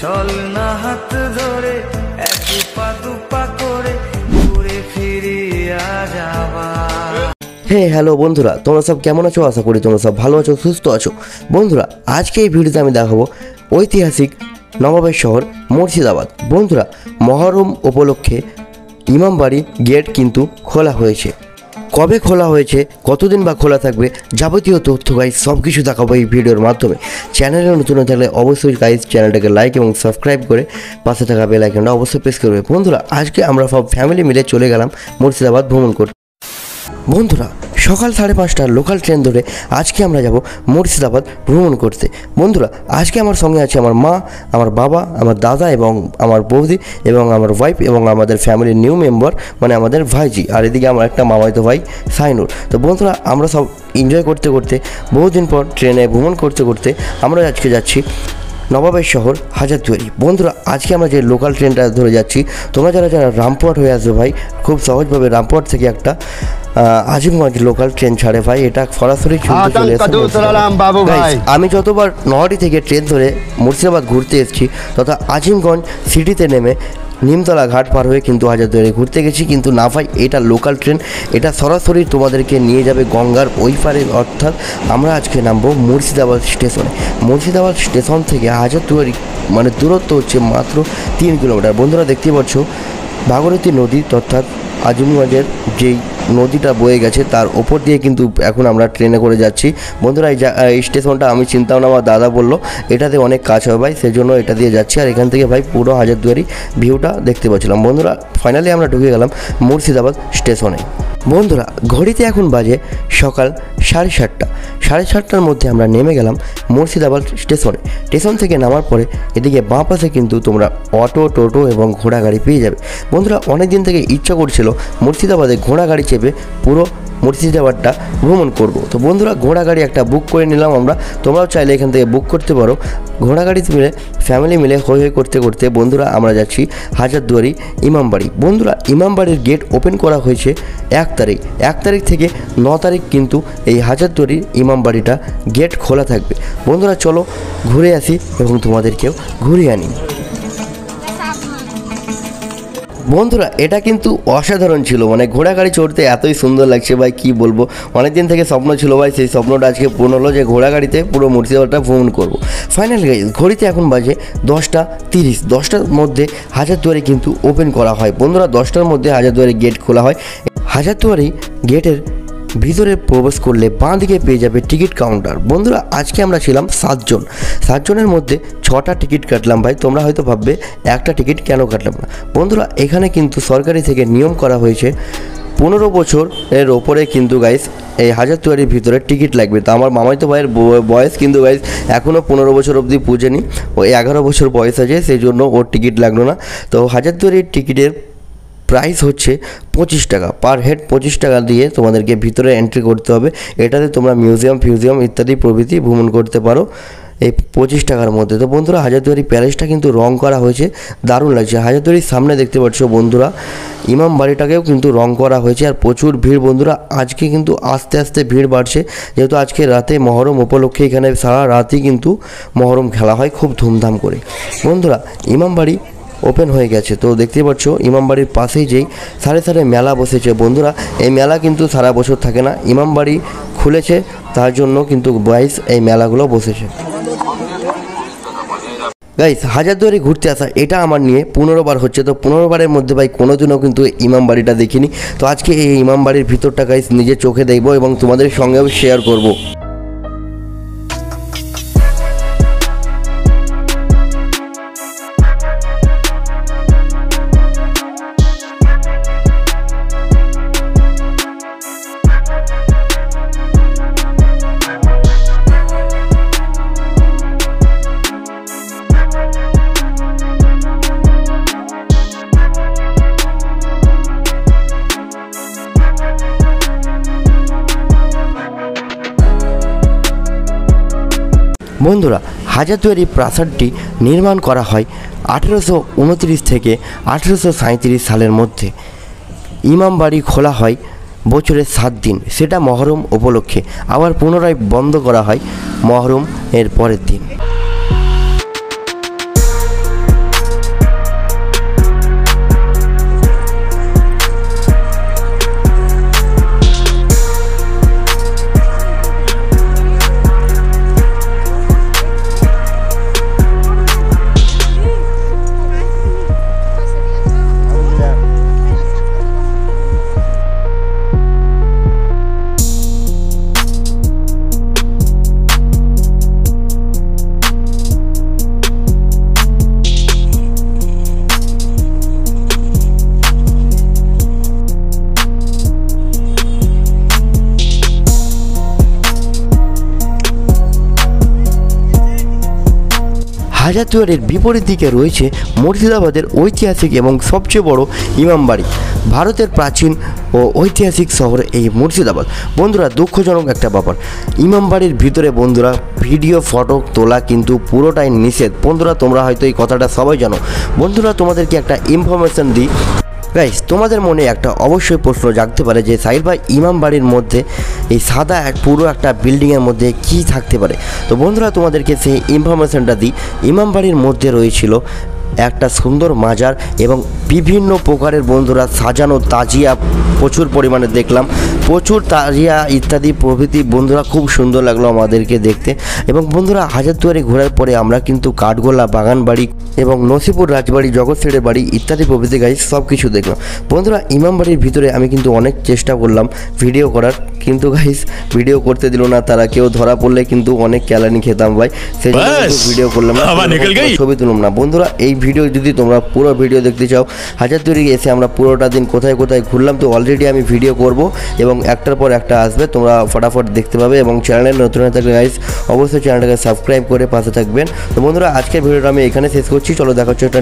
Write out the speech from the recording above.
চল না হাত ধরে এক পা দুপা করে ঘুরে ফিরিয়া যাবা। হে হ্যালো বন্ধুরা, তোমরা সব কেমন আছো? আশা করি তোমরা সব ভালো আছো, সুস্থ আছো। বন্ধুরা, আজকে এই ভিডিওতে আমি দেখাবো ঐতিহাসিক নবাবের শহর মুর্শিদাবাদ। বন্ধুরা, মহরম উপলক্ষে ইমামবাড়ি গেট কিন্তু খোলা হয়েছে। কবে খোলা হয়েছে, কতদিন বা খোলা থাকবে, যাবতীয় তথ্য গাইজ সব কিছু দেখাবো এই ভিডিওর মাধ্যমে। চ্যানেলে নতুন থাকলে অবশ্যই গাইজ চ্যানেলটাকে লাইক এবং সাবস্ক্রাইব করে পাশে থাকা বেল আইকনটা অবশ্যই প্রেস করবে। বন্ধুরা, আজকে আমরা সব ফ্যামিলি মিলে চলে গেলাম মুর্শিদাবাদ ভ্রমণ করতে। বন্ধুরা, সকাল 5:30টার লোকাল ট্রেন ধরে আজকে আমরা যাব মুর্শিদাবাদ ভ্রমণ করতে। বন্ধুরা, আজকে আমার সঙ্গে আছে আমার মা, আমার বাবা, আমার দাদা এবং আমার বৌদি এবং আমার ওয়াইফ এবং আমাদের ফ্যামিলির নিউ মেম্বার মানে আমাদের ভাইজি, আর এদিকে আমার একটা মামাতো ভাই সাইনুর। তো বন্ধুরা, আমরা সব এনজয় করতে করতে বহুদিন পর ট্রেনে ভ্রমণ করতে করতে আমরা আজকে যাচ্ছি নবাবের শহর হাজারদুয়ারি। বন্ধুরা, আজকে আমরা যে লোকাল ট্রেনটা ধরে যাচ্ছি, তোমরা যারা যারা রামপুরহাট হয়ে আসবে ভাই, খুব সহজভাবে রামপুরহাট থেকে একটা আজিমগঞ্জ লোকাল ট্রেন ছাড়ে ভাই, এটা সরাসরি চলে আসে। আমি যতবার নহাটি থেকে ট্রেন ধরে মুর্শিদাবাদ ঘুরতে এসেছি, তথা আজিমগঞ্জ সিটিতে নেমে নিমতলা ঘাট পার হয়ে কিন্তু হাজারদুয়ারি ঘুরতে গেছি, কিন্তু না ভাই, এটা লোকাল ট্রেন, এটা সরাসরি তোমাদেরকে নিয়ে যাবে গঙ্গার ওই পারে। অর্থাৎ আমরা আজকে নামবো মুর্শিদাবাদ স্টেশনে। মুর্শিদাবাদ স্টেশন থেকে হাজারদুয়ারি মানে দূরত্ব হচ্ছে মাত্র 3 কিলোমিটার। বন্ধুরা, দেখতে পাচ্ছ ভাগীরথী নদী, অর্থাৎ আজিমগঞ্জের যেই নদীটা বয়ে গেছে তার ওপর দিয়ে কিন্তু এখন আমরা ট্রেনে করে যাচ্ছি। বন্ধুরা, এই স্টেশনটা আমি চিন্তাও না, আমার দাদা বললো এটাতে অনেক কাজ হবে ভাই, সেই জন্য এটা দিয়ে যাচ্ছি। আর এখান থেকে ভাই পুরো হাজারদুয়ারি ভিউটা দেখতে পাচ্ছিলাম। বন্ধুরা, ফাইনালি আমরা ঢুকে গেলাম মুর্শিদাবাদ স্টেশনে। বন্ধুরা, ঘড়িতে এখন বাজে সকাল 7:30। 7:30টার মধ্যে আমরা নেমে গেলাম মুর্শিদাবাদ স্টেশনে। স্টেশন থেকে নামার পরে এদিকে বাঁ পাশে কিন্তু তোমরা অটো, টোটো এবং ঘোড়া গাড়ি পেয়ে যাবে। বন্ধুরা, অনেক দিন থেকে ইচ্ছা করছিল মুর্শিদাবাদে ঘোড়া গাড়ি চেপে পুরো মুর্শিদাবাদটা ভ্রমণ করব। তো বন্ধুরা, ঘোড়া গাড়ি একটা বুক করে নিলাম আমরা, তোমরাও চাইলে এখান থেকে বুক করতে পারো। ঘোড়া গাড়ি মিলে ফ্যামিলি মিলে হই হই করতে করতে বন্ধুরা আমরা যাচ্ছি হাজারদুয়ারি ইমামবাড়ি। বন্ধুরা, ইমামবাড়ির গেট ওপেন করা হয়েছে 1 তারিখ। 1 তারিখ থেকে 9 তারিখ কিন্তু এই হাজারদুয়ারির ইমামবাড়িটা গেট খোলা থাকবে। বন্ধুরা, চলো ঘুরে আসি এবং তোমাদেরকেও ঘুরিয়ে আনি। বন্ধুরা, এটা কিন্তু অসাধারণ ছিল, মানে ঘোড়া গাড়ি চড়তে এতই সুন্দর লাগছে ভাই, কি বলবো। অনেকদিন থেকে স্বপ্ন ছিল ভাই, সেই স্বপ্নটা আজকে পূর্ণ হলো যে ঘোড়া গাড়িতে পুরো মুর্শিদাবাদটা ভ্রমণ করব। ফাইনাল ঘড়িতে এখন বাজে 10:30। 10টার মধ্যে হাজারদুয়ারি কিন্তু ওপেন করা হয়। বন্ধুরা, 10টার মধ্যে হাজারদুয়ারি গেট খোলা হয়। হাজারদুয়ারি গেটের ভিতরে প্রবেশ করলে বাঁ দিকে পেয়ে যাবে টিকিট কাউন্টার। বন্ধুরা, আজকে আমরা ছিলাম 7 জন। 7 জনের মধ্যে 6টা টিকিট কাটলাম ভাই। তোমরা হয়তো ভাববে একটা টিকিট কেন কাটলাম না। বন্ধুরা, এখানে কিন্তু সরকারি থেকে নিয়ম করা হয়েছে 15 বছরের ওপরে কিন্তু গাইস এই হাজারদুয়ারির ভিতরে টিকিট লাগবে। তো আমার মামাতো ভাইয়ের বয়স কিন্তু গাইস এখনও 15 বছর অবধি পুজেনি, ও 11 বছর বয়স আছে, সেই জন্য ওর টিকিট লাগলো না। তো হাজারদুয়ারির টিকিটের প্রাইস হচ্ছে 25 টাকা পার হেড। 25 টাকা দিয়ে তোমাদেরকে ভিতরে এন্ট্রি করতে হবে। এটাতে তোমরা মিউজিয়াম ইত্যাদি প্রভৃতি ভ্রমণ করতে পারো এই 25 টাকার মধ্যে। তো বন্ধুরা, হাজারদুয়ারি প্যালেসটা কিন্তু রং করা হয়েছে, দারুণ লাগছে। হাজারদুয়ারির সামনে দেখতে পাচ্ছ বন্ধুরা ইমামবাড়িটাকেও কিন্তু রং করা হয়েছে। আর প্রচুর ভিড় বন্ধুরা, আজকে কিন্তু আস্তে আস্তে ভিড় বাড়ছে, যেহেতু আজকে রাতে মহরম উপলক্ষে এখানে সারা রাতই কিন্তু মহরম খেলা হয় খুব ধুমধাম করে। বন্ধুরা, ইমামবাড়ি ওপেন হয়ে গেছে। তো দেখতে পাচ্ছ ইমামবাড়ির পাশেই যেই সাড়ে সাড়ে মেলা বসেছে। বন্ধুরা, এই মেলা কিন্তু সারা বছর থাকে না, ইমামবাড়ি খুলেছে তার জন্য কিন্তু গাইস এই মেলাগুলো বসেছে। গাইস, হাজারদুয়ারি ঘুরতে আসা এটা আমার নিয়ে 15 বার হচ্ছে। তো 15 বারের মধ্যে ভাই কোনোদিনও কিন্তু ইমামবাড়িটা দেখিনি। তো আজকে এই ইমামবাড়ির ভিতরটা গাইস নিজের চোখে দেখবো এবং তোমাদের সঙ্গেও শেয়ার করব। বন্ধুরা, হাজারদুয়ারি প্রাসাদটি নির্মাণ করা হয় 1829 থেকে 1837 সালের মধ্যে। ইমামবাড়ি খোলা হয় বছরে 7 দিন, সেটা মহরম উপলক্ষে। আবার পুনরায় বন্ধ করা হয় মহরম এর পরের দিন। হাজারদুয়ারির বিপরীত দিকে রয়েছে মুর্শিদাবাদের ঐতিহাসিক এবং সবচেয়ে বড় ইমামবাড়ি। ভারতের প্রাচীন ও ঐতিহাসিক শহর এই মুর্শিদাবাদ। বন্ধুরা, দুঃখজনক একটা ব্যাপার, ইমামবাড়ির ভিতরে বন্ধুরা ভিডিও ফটো তোলা কিন্তু পুরোটাই নিষেধ। বন্ধুরা, তোমরা হয়তো এই কথাটা সবাই জানো। বন্ধুরা, তোমাদেরকে একটা ইনফরমেশন দিই গাইস, তোমাদের মনে একটা অবশ্যই প্রশ্ন জাগতে পারে যে সাহিল ভাই, ইমামবাড়ির মধ্যে এই সাদা পুরো একটা বিল্ডিংয়ের মধ্যে কি থাকতে পারে। তো বন্ধুরা, তোমাদেরকে সেই ইনফরমেশনটা দিই। ইমামবাড়ির মধ্যে রয়েছিল একটা সুন্দর মাজার এবং বিভিন্ন প্রকারের বন্ধুরা সাজানো তাজিয়া প্রচুর পরিমাণে দেখলাম, প্রচুর তাজিয়া ইত্যাদি প্রভৃতি। বন্ধুরা, খুব সুন্দর লাগলো আমাদেরকে দেখতে। এবং বন্ধুরা, হাজারদুয়ারি ঘোরার পরে আমরা কিন্তু কাঠগোলা, বাগানবাড়ি এবং নসিপুর রাজবাড়ি, জগৎ বাড়ি ইত্যাদি প্রভৃতি গাইস সব কিছু দেখলাম। বন্ধুরা, ইমামবাড়ির ভিতরে আমি কিন্তু অনেক চেষ্টা করলাম ভিডিও করার, কিন্তু গাইস ভিডিও করতে দিল না তারা। কেউ ধরা পড়লে কিন্তু অনেক ক্যালানি খেতাম ভাই, সেই জন্য ভিডিও করলাম না, ছবি তুললাম না। বন্ধুরা, এই ভিডিও যদি তোমরা পুরো ভিডিও দেখতে চাও, হাজারদুয়ারি এসে আমরা পুরোটা দিন কোথায় কোথায় ঘুরলাম তো অলরেডি আমি ভিডিও করব এবং একটার পর একটা আসবে, তোমরা ফটাফট দেখতে পাবে। এবং চ্যানেলে নতুন হয়ে থাকলে গাইস অবশ্যই চ্যানেলটাকে সাবস্ক্রাইব করে পাশে থাকবেন। তো বন্ধুরা, আজকের ভিডিওটা আমি এখানে শেষ করছি। চলো দেখা হচ্ছে একটা